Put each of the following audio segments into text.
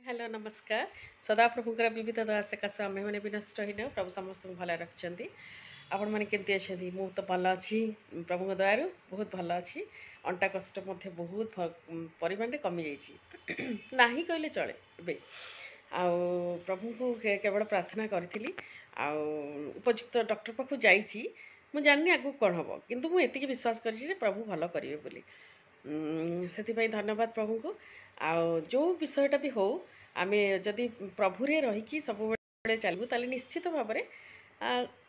Hello नमस्कार। सदाप्रभुଙ୍କର विविध दया सकाश आमे मैंने भी नष्ट होने प्रभु समस्त भल रखिंट आपण मैंने केमती अच्छे मु तो भल अच्छी प्रभु दयारू बहुत भल अच्छी अंटा कष्ट बहुत परिमाण कमी जा कहले चले ए प्रभु को केवल प्रार्थना करी उपयुक्त डॉक्टर पाखु जाइए मुझे जानी आगू कौन हम किंतु मुझे विश्वास करी प्रभु भल करेंगे बोली से धन्यवाद प्रभु को जो विषयटा भी हो आम जदि प्रभुरे रहीकि सब चलू ताले निश्चित भाव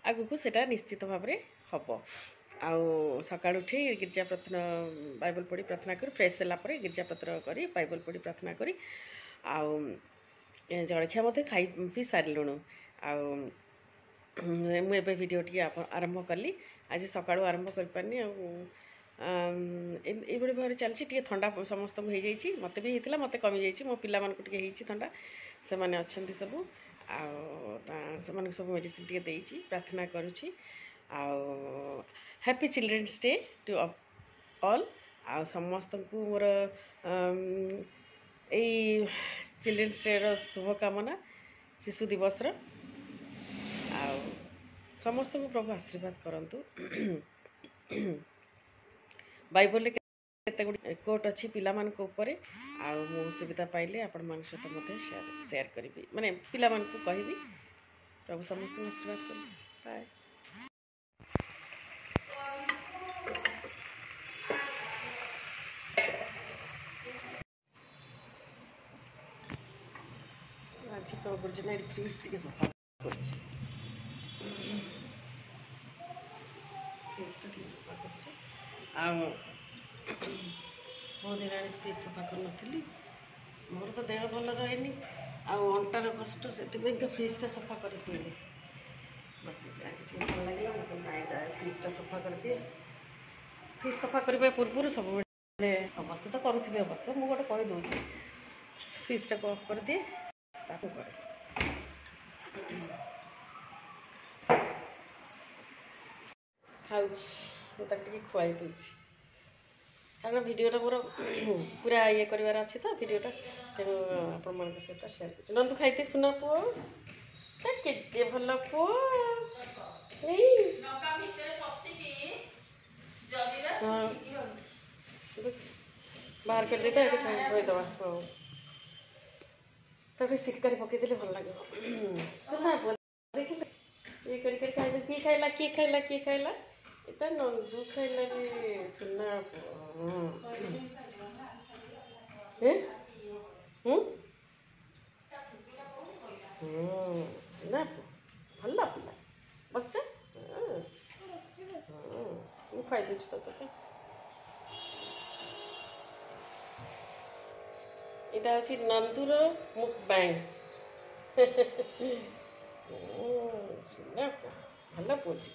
आगू को सेटा निश्चित भाव हम सका उठी गिरजा प्रार्थना बाइबल पढ़ी प्रार्थना कर फ्रेश है गिरजापत्र कर बाइबल पढ़ी प्रार्थना कर जलखिया मत खाई पी सारूँ मुझे वीडियो टी आरंभ कली आज सका आरंभ कर ये भाव चलती थंडा समस्त हो जाइए मत भी होता मत कमी जाइए मो पिला मानक थंडा से मैंने अच्छा सब सब मेडिसिन टे देती प्रार्थना करुँची happy children's day to all समस्त को मोर चिल्ड्रेन्स डे शुभकामना शिशु दिवस समस्त को प्रभु आशीर्वाद करंतु बाइबल केते गुडी कोट अच्छी पिला मान को ऊपर मु सुविधा पाइले आपण मान सहित मते शेयर करी माने पिला मान को कहिबी प्रभु समस्त आशीर्वाद करी बाय आज को बुर्जना फ्रीज टिके सफा करछि फ्रीज टिके सफा करछि बहुत दिन फ्रिज सफा कर मोर तो देह भल रहे अंटार कष्ट से फ्रिजटा सफा कर बस आज भल लगे जाए फ्रिजटा सफा कर दिए फ्रिज सफा करने पूर्व सब समस्त तो करुवे अवश्य मुझे गोटे कहीदे स्विचटा को ऑफ कर दिए खाऊँ खुआई दूसरी कारण वीडियोटा मोर पूरा ये करार अच्छी तो वीडियोटा तेणु आपण मान सहित शेयर कर नंदू खाइते सुना पुओ के भल पुओ बाहर कर दे खुदवा तो सिटकारी पकईदे भल लगे सुना पुओ देख ये किए खाइला किए खाइला किए खाइला इतना नंदू खाइला रे सुना ना भल पिला बस खुआई दूँ तो यहाँ हूँ नंदूर मुकबैंग सुना भल पुटी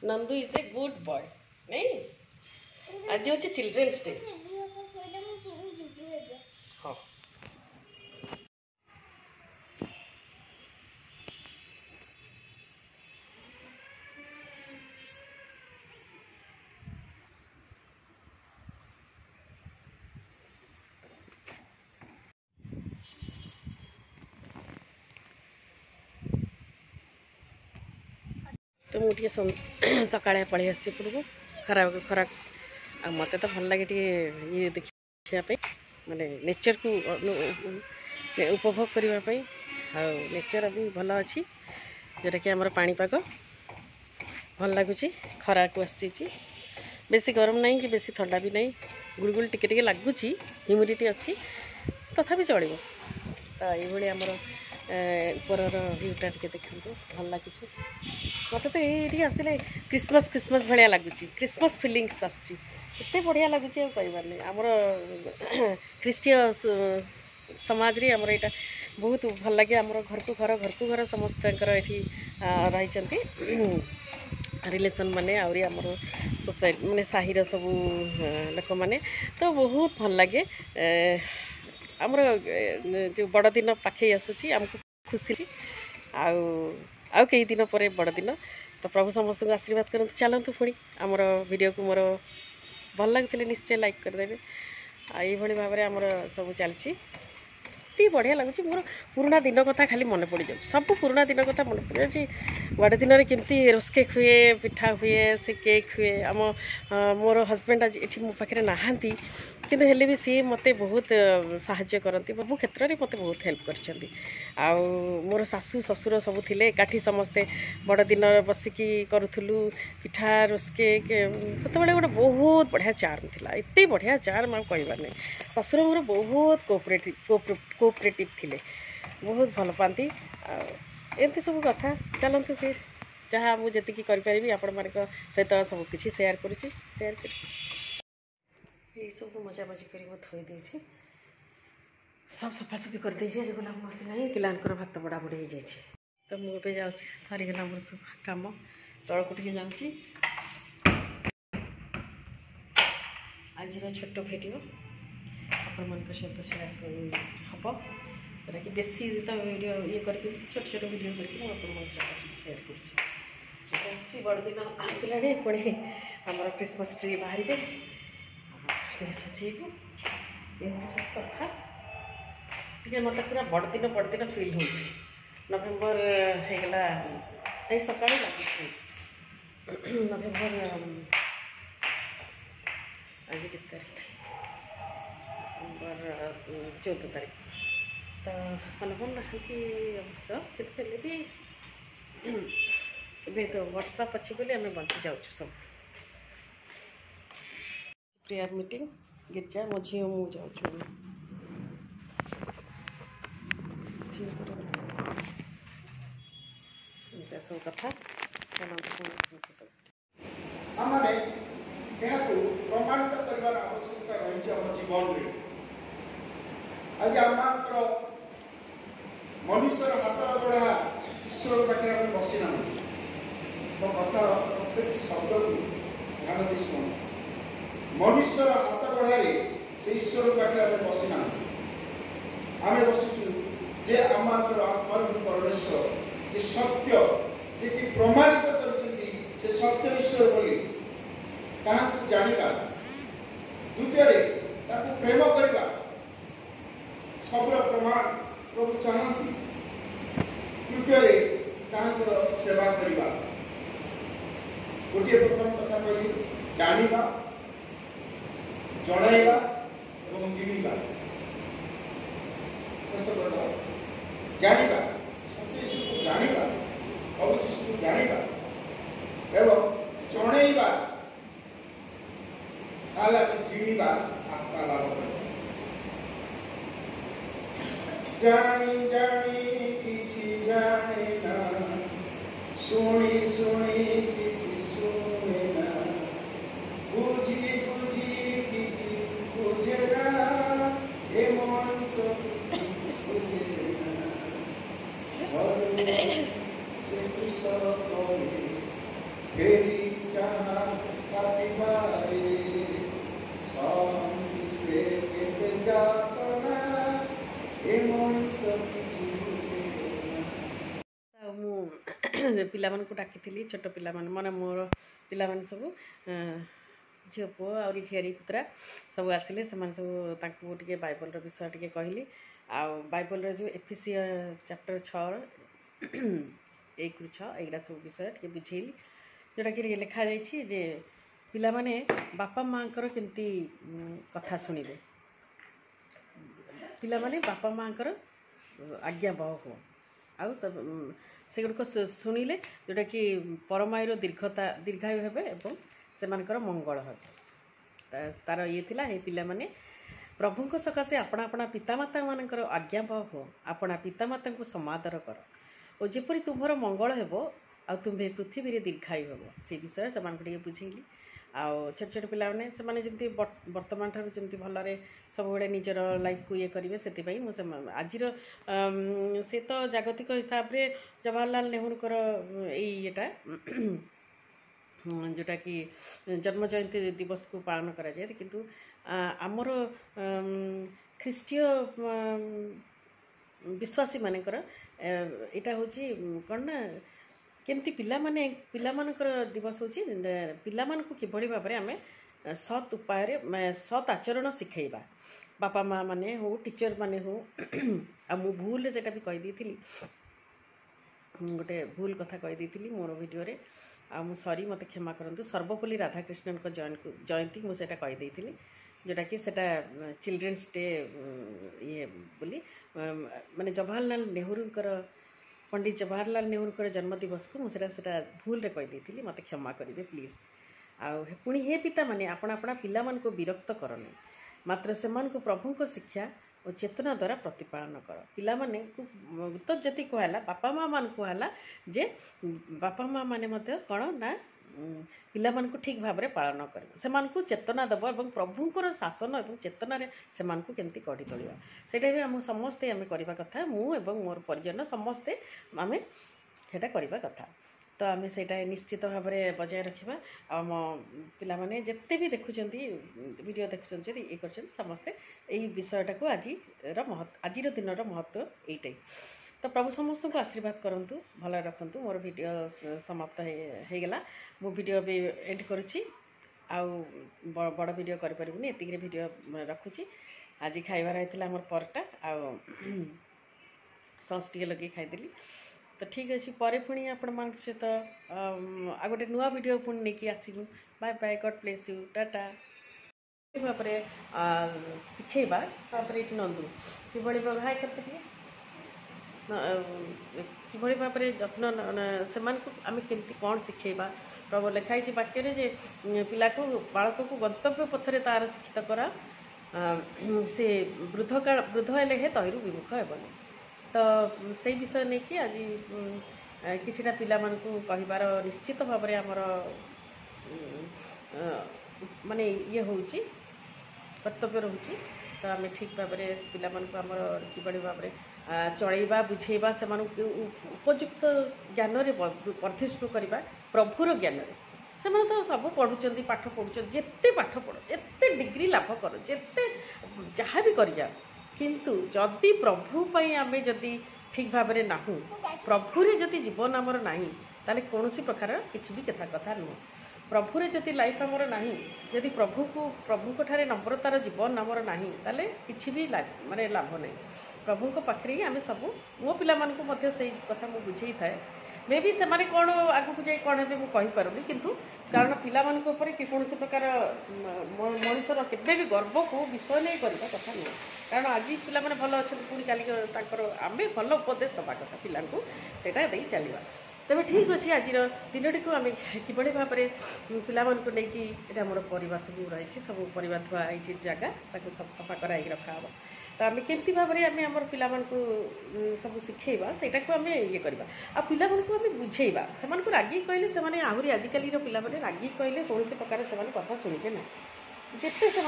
Nandu is a good boy नहीं आज हूँ चिल्ड्रेन्स डे हाँ तो मुझे सका पलि आसपड़ू खरा मत तो भल लगे ये देखापी माने नेचर को उपभोग करने नेचर भी भल अच्छी जोटा कि आम पाणीपाग भल लगुच खरा को आसी बेसी गरम नहीं कि बेसी ठंडा भी नहीं गुड़गुड़ टिके लगुच ह्यूमिडिटी अच्छी तथापि चलो तो ये आमर ऊपर भ्यूटा टे देखते भल लगे मत तो ये आसिले क्रिसमस क्रिसमस भाया लगुच क्रिसमस फिलिंग्स आसते बढ़िया लगुच कहबार नहीं आमर ख्रीष्टीय समाज रे आमर यहाँ बहुत भल लगे आमर घर को घर समस्त ये रही रिलेसन माने आउरी आमर सोसाइटी माने साहिर सब लोक मैंने तो बहुत भल लगे आमर जो बड़ दिन पाखे आसूँ आमको खुशी आउ कई दिन पर बड़ दिन तो प्रभु समस्त को आशीर्वाद करते चलतु पुणी आमर वीडियो को मोर भल लगे निश्चय लाइक करदे এইଭଳି ଭାବରେ ଆମର ସବୁ ଚାଲିଛି। ଏତେ ବଢ଼ିଆ ଲାଗୁଛି। ମୋର ପୁରୁଣା ଦିନ କଥା ଖାଲି ମନେ ପଡ଼ିଯାଉଛି, ସବୁ ପୁରୁଣା ଦିନ କଥା ମନେ ପଡ଼ିଯାଉଛି। ବଡ଼ ଦିନରେ କେମିତି ରୋଷକେକ୍ ହୁଏ, ପିଠା ହୁଏ, ସେ କେକ୍ ହୁଏ। ମୋର ହଜବେଣ୍ଡ ଆଜି ଏଠି ମୋ ପାଖରେ ନାହାନ୍ତି, କିନ୍ତୁ ହେଲେ ବି ସିଏ ମୋତେ ବହୁତ ସାହାଯ୍ୟ କରନ୍ତି, ସବୁ କ୍ଷେତ୍ରରେ ମୋତେ ବହୁତ ହେଲ୍ପ କରିଛନ୍ତି। ଆଉ ମୋର ଶାଶୁ ଶ୍ୱଶୁର ସବୁ ଥିଲେ ଏକାଠି, ସମସ୍ତେ ବଡ଼ ଦିନରେ ବସିକି କରୁଥିଲୁ ପିଠା ରୋଷକେକ୍। ସେତେବେଳେ ଗୋଟେ ବହୁତ ବଢ଼ିଆ ଚାର୍ମ ଥିଲା, ଏତେ ବଢ଼ିଆ ଚାର୍ମ ଆଉ କହିବାର ନାହିଁ। ଶ୍ୱଶୁର ମୋର ବହୁତ କୋଅପରେଟିଭ୍ ଥିଲେ, ବହୁତ ଭଲ ପାଆନ୍ତି। ଆଉ ଏମିତି ସବୁ କଥା। ଚାଲନ୍ତୁ ଫିର୍ ଯାହା ମୁଁ ଯେତିକି କରିପାରିବି ଆପଣମାନଙ୍କ ସହିତ ସବୁ କିଛି ସେୟାର କରି ଏଇସବୁ ମଜାମଜି କରି ମୁଁ ଥୋଇ ଦେଇଛି, ସବୁ ସଫାସଫି କରିଦେଇଛି। ଆଜି ଗୋଲାପ ବସିଲାଣି, ପିଲାଙ୍କର ଭାତ ବଢ଼ାବଢ଼ି ହେଇଯାଇଛି। ତ ମୁଁ ଏବେ ଯାଉଛି, ସରିଗଲା ମୋର ସବୁ କାମ, ତଳକୁ ଟିକେ ଯାଉଛି। ଆଜିର ଛୋଟ ଭିଡ଼ିଓ ଆପଣମାନଙ୍କ ସହିତ ସେୟାର ହେବ, ଯେଉଁଟାକି ବେଶୀ ତ ଭିଡ଼ିଓ ଇଏ କରିକି ଛୋଟ ଛୋଟ ଭିଡ଼ିଓ କରିକି ମୁଁ ଆପଣମାନଙ୍କ ସହିତ ସେୟାର କରୁଛି। ଆସୁଛି ବଡ଼ଦିନ ଆସିଲାଣି, ପୁଣି ଆମର କ୍ରିସମସ୍ ଟ୍ରି ବାହାରିବେ, ଟିକେ ସଜେଇବୁ। ଏମିତି ସବୁ କଥା। ଟିକେ ମୋତେ ପୁରା ବଡ଼ଦିନ ଫିଲ୍ ହେଉଛି। ନଭେମ୍ବର ହେଇଗଲା, ଏଇ ସକାଳେ ଲାଗୁଛି ନଭେମ୍ବର ଆଜି କେତେ ତାରିଖ? ନଭେମ୍ବର 14 ତାରିଖ। ତ ସନଭର ନାହାନ୍ତି ଅବଶ୍ୟ, କିନ୍ତୁ ହେଲେ ବି ଏବେ ତ ହ୍ୱାଟ୍ସଆପ୍ ଅଛି ବୋଲି ଆମେ ବଞ୍ଚି ଯାଉଛୁ ସବୁ। ପ୍ରେୟାର ମିଟିଂ ଗିର୍ଜା, ମୋ ଝିଅ ମୁଁ ଯାଉଛୁ। ଏମିତି ସବୁ କଥା। ଆମେ ଏହାକୁ ପ୍ରମାଣିତ କରିବାର ଆବଶ୍ୟକତା ରହିଛି ଆମ ଜୀବନରେ। ଆଜି ଆମର ମନୁଷ୍ୟର ହାତର ଗଢ଼ା ଈଶ୍ୱର ପାଖରେ ଆମେ ବସିନାହୁଁ। ମୋ କଥାର ପ୍ରତ୍ୟେକଟି ଶବ୍ଦକୁ ଧ୍ୟାନ ଦେଇ ଶୁଣ। ମନୁଷ୍ୟର ହାତ ଗଢ଼ାରେ ସେ ଈଶ୍ୱର ପାଖରେ ଆମେ ବସିନାହୁଁ। ଆମେ ବସିଛୁ ଯେ ଆମର ଆତ୍ମାର ପରମେଶ୍ୱର, ଯେ ସତ୍ୟ, ଯେ କି ପ୍ରମାଣିତ କରିଛନ୍ତି ସେ ସତ୍ୟ ଈଶ୍ୱର ବୋଲି ତାହାକୁ ଜାଣିବା। ଦ୍ୱିତୀୟରେ ତାକୁ ପ୍ରେମ କରିବା, ସବୁର ପ୍ରମାଣ ପ୍ରଭୁ ଚାହାନ୍ତି। ତୃତୀୟରେ ତାହାଙ୍କର ସେବା କରିବା। ଗୋଟିଏ ପ୍ରଥମ କଥା କହିଲି, ଜାଣିବା, ଜଣାଇବା ଏବଂ ଜିଣିବା। ଜାଣିବା, ସତ୍ୟ ଈଶ୍ୱରକୁ ଜାଣିବା, ପ୍ରଭୁ ଯୀଶୁକୁ ଜାଣିବା ଏବଂ ଜଣେଇବା, ତାହେଲେ ଆମେ ଜିଣିବା, ଆତ୍ମା ଲାଭ କରିବା। ଜାଣି ଜାଣି କିଛି ଜାଣେ ନା, ଶୁଣି ଶୁଣି କିଛି ଶୁଣେ ନା, ବୁଝି ବୁଝି କିଛି ବୁଝେ ନା, ଏ ମଣିଷ କିଛି ବୁଝେ ନା। ସେ କୁଶଳ କରେ ଫେରି ଚାହା କାଟିବାରେ, ସେ କେତେ ଯାତନା, ଏ ମଣିଷ କିଛି ବୁଝେ ନା। ମୁଁ ପିଲାମାନଙ୍କୁ ଡାକିଥିଲି, ଛୋଟ ପିଲାମାନେ, ମାନେ ମୋର ପିଲାମାନେ ସବୁ, ଝିଅ ପୁଅ ଆହୁରି ଝିଆରୀ ପୁତୁରା ସବୁ ଆସିଲେ। ସେମାନେ ସବୁ ତାଙ୍କୁ ଟିକେ ବାଇବଲର ବିଷୟ ଟିକେ କହିଲି। ଆଉ ବାଇବଲର ଯେଉଁ ଏଫେସିୟ ଚାପ୍ଟର 6 1-6 ଏଇଗୁଡ଼ା ସବୁ ବିଷୟ ଟିକେ ବୁଝେଇଲି, ଯେଉଁଟାକି ଲେଖାଯାଇଛି ଯେ ପିଲାମାନେ ବାପା ମାଆଙ୍କର କେମିତି କଥା ଶୁଣିବେ, ପିଲାମାନେ ବାପା ମାଆଙ୍କର ଆଜ୍ଞାବହ ହୁଅ। ଆଉ ସେଗୁଡ଼ିକ ଶୁଣିଲେ ଯେଉଁଟାକି ପରମାୟୁର ଦୀର୍ଘାୟୁ ହେବେ ଏବଂ ସେମାନଙ୍କର ମଙ୍ଗଳ ହେବ। ତାର ଇଏ ଥିଲା, ହେ ପିଲାମାନେ ପ୍ରଭୁଙ୍କ ସକାଶେ ଆପଣା ଆପଣା ପିତାମାତାମାନଙ୍କର ଆଜ୍ଞାବହ ହୁଅ, ଆପଣା ପିତାମାତାଙ୍କୁ ସମାଦର କର, ଓ ଯେପରି ତୁମର ମଙ୍ଗଳ ହେବ ଆଉ ତୁମ୍ଭେ ପୃଥିବୀରେ ଦୀର୍ଘାୟୁ ହେବ। ସେ ବିଷୟରେ ସେମାନଙ୍କୁ ଟିକେ ବୁଝେଇଲି। ଆଉ ଛୋଟ ଛୋଟ ପିଲାମାନେ ସେମାନେ ଯେମିତି ବର୍ତ୍ତମାନ ଠାରୁ ଯେମିତି ଭଲରେ ସବୁବେଳେ ନିଜର ଲାଇଫକୁ ଇଏ କରିବେ, ସେଥିପାଇଁ ମୁଁ ଆଜିର ସେ ତ ଜାଗତିକ ହିସାବରେ ଜବାହରଲାଲ ନେହେରୁଙ୍କର ଏଇ ଇଏଟା ଯେଉଁଟାକି ଜନ୍ମ ଜୟନ୍ତୀ ଦିବସକୁ ପାଳନ କରାଯାଏ, କିନ୍ତୁ ଆମର ଖ୍ରୀଷ୍ଟୀୟ ବିଶ୍ୱାସୀ ମାନଙ୍କର ଏଇଟା ହେଉଛି କ'ଣ ନା, କେମିତି ପିଲାମାନଙ୍କର ଦିବସ ହେଉଛି ପିଲାମାନଙ୍କୁ କିଭଳି ଭାବରେ ଆମେ ସତ୍ ଉପାୟରେ ସତ୍ ଆଚରଣ ଶିଖେଇବା ବାପା ମା ମାନେ ହଉ टीचर ମାନେ ହଉ ଆଉ ମୁଁ ଭୁଲରେ ସେଇଟା ବି କହିଦେଇଥିଲି गोटे भूल कथा कहीदी मोर भिडियो आ मु सॉरी मत क्षमा करंतु सर्वपल्ली राधाकृष्णन को जयंती मुझे कहीदी जोटा कि सेटा चिल्ड्रेन्स डे ये बोली माने जवाहरलाल नेहरू पंडित जवाहरलाल नेहरू जन्मदिवस को मुझे भूल रे कहीदी मत क्षमा करेंगे प्लीज पुणी हे पिता माने आपण अपना पिला मन को विरक्त करनी मात्र से प्रभु को शिक्षा और चेतना द्वारा प्रतिपालन कर पिला माने तो जति कहला बापा माँ मान कहला जे बापा माँ माने मध्य कौन ना पिला मान को ठीक भाव में पालन कर से चेतना दब और प्रभुंर शासन और चेतन से केमती गढ़ी तोड़ा सेटा भी आम समस्ते आम करवा कथा मु एवं मोर परिजन समस्ते आम सेटा करवा कथा तो आम से निश्चित भाव में बजाय रखा आम पाने जिते भी देखुं वीडियो देखुं ये कर समस्ते यही विषयटा को आज दिन महत्व यही तो प्रभु समस्त को आशीर्वाद करंतु भल रखंतु मोर वीडियो समाप्त हो गला मु वीडियो भी एंड करुच्ची बड़ वीडियो करें एतिक वीडियो रखुची आज खाइबार होता आम परटा आ सस टे लगे खाईदेली तो ठीक अच्छे पर पुणी आपण मान सहित आ गोटे नुआ वीडियो पुणी नहीं आसबू bye bye God bless you tata भाव शिखेबा ये नंदू कि हाय करते कि भाव में जत्न से आम केमती कौन शिखेबा प्रभु लिखाई वाक्य जे पिला को बालक को गंतव्य पथरे तार शिक्षित करा से वृद्ध हेले तहिरु विमुख हेबनी तो से विषय नहीं कि आज किछिटा पिला मानकु कहिबार निश्चित भाव में आमर माने ये होउची कर्तव्य रोची तो आम ठीक भाव में पिला मानकु आमर किबड़ी भाव में चलैबा बुझेबा से उपयुक्त ज्ञान रे वर्धिष्णु करबा प्रभुर ज्ञान रे से तो सब पढ़ुचंदी पाठ पढ़ुचंदी जेते पाठ पढ़ जेते डिग्री लाभ कर जेते जहाँ भी कर जा किंतु जदि प्रभु पई आमे जदि ठीक भाव में नाहू प्रभुरे जदि जीवन आमर नाही ताले कौनसी प्रकार किसी भी कथा नुह प्रभुरे जदि लाइफ आमर नाही जदि प्रभु को ठारे नम्रतार जीवन आमर नाही ताले किसी भी माने लाभ नहीं प्रभु को पाखरे ही आमे सब मो पिला मानकु मध्य सही कथा मु बुझेई थाए मे भी से कौन आगु को जाई कौन हे मुझे पारुनी किंतु कारण पिला मानक ऊपर कि कौन प्रकार मनुष्यर केबे भी गर्व को विषय नहीं करबा कथा नुह कारण आज पिला माने भल अच्छा पुणी काली आम भल उपदेश दबा कथा पिला सेटा दे चलवा तेज ठीक अच्छे आज दिन को आम कि भाव में पिला नहीं मोर परिवार सब रही सब परिवार थुआई जगह सब सफा कराई रखा तो आम केमती भाव में आम आम पिला सब शिखेबा सेटा को आम ये करवा आ पिला आम बुझेबा से रागी कहले से आहरी आजिकल पिला रागी कहले कौन प्रकार से कथा शुणे ना जिते से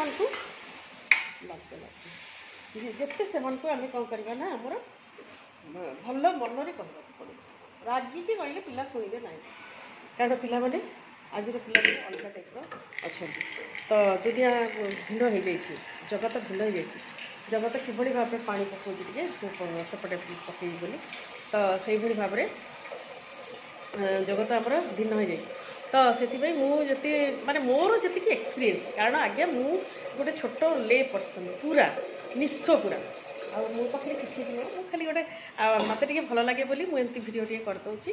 जिते से आम कौन करवा ना आमर भल मन में कहवा पड़े रागी के कहले पिला शुणे ना कारण पिला आज पिला अलग टाइप अच्छा तो दुनिया भिन्न हो जाए जगत भिन्न हो जाए जगत किभली भाव में पानी पकाउे सेपटे पकई बोली तो से भाव में जगत आमर भिन्न हो जाए तो से मुझे माने मोर जी एक्सपीरियंस कारण आज्ञा मु गोटे छोट ले पर्सन पूरा निश्चय पूरा आ मो पाखे किसी भी नुह खाली गोटे मत भल लगे बोली मुझे भिडियो टे करदे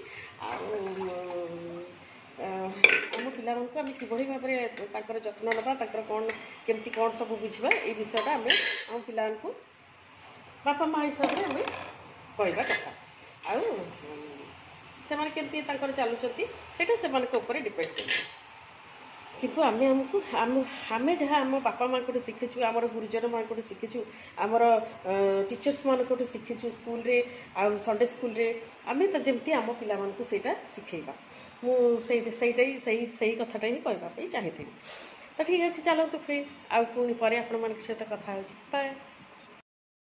आम पिला आम कि भाव में जत्न ना कौन केमती कौन सब बुझा ये विषयटा आम आम पिला बापा माँ हिसाब से आम कहवा कथा आउ से केमती चलुँच से डिपेंड कर किंतु आम आमको आम जहाँ आम बापा माँ को शिखीचु आम गुरुजन माँ को शिखीचु आमर टीचर्स मान को शिखीचु स्कूल रे आ संडे स्कूल रे आम तो जमती आम पिला मानकु सेटा शिखेबा मुझे कथाटा ही कहवाई चाहिए तो ठीक अच्छे चलते फिर आउ पुणी पर आपण मान सहित कथा बाय।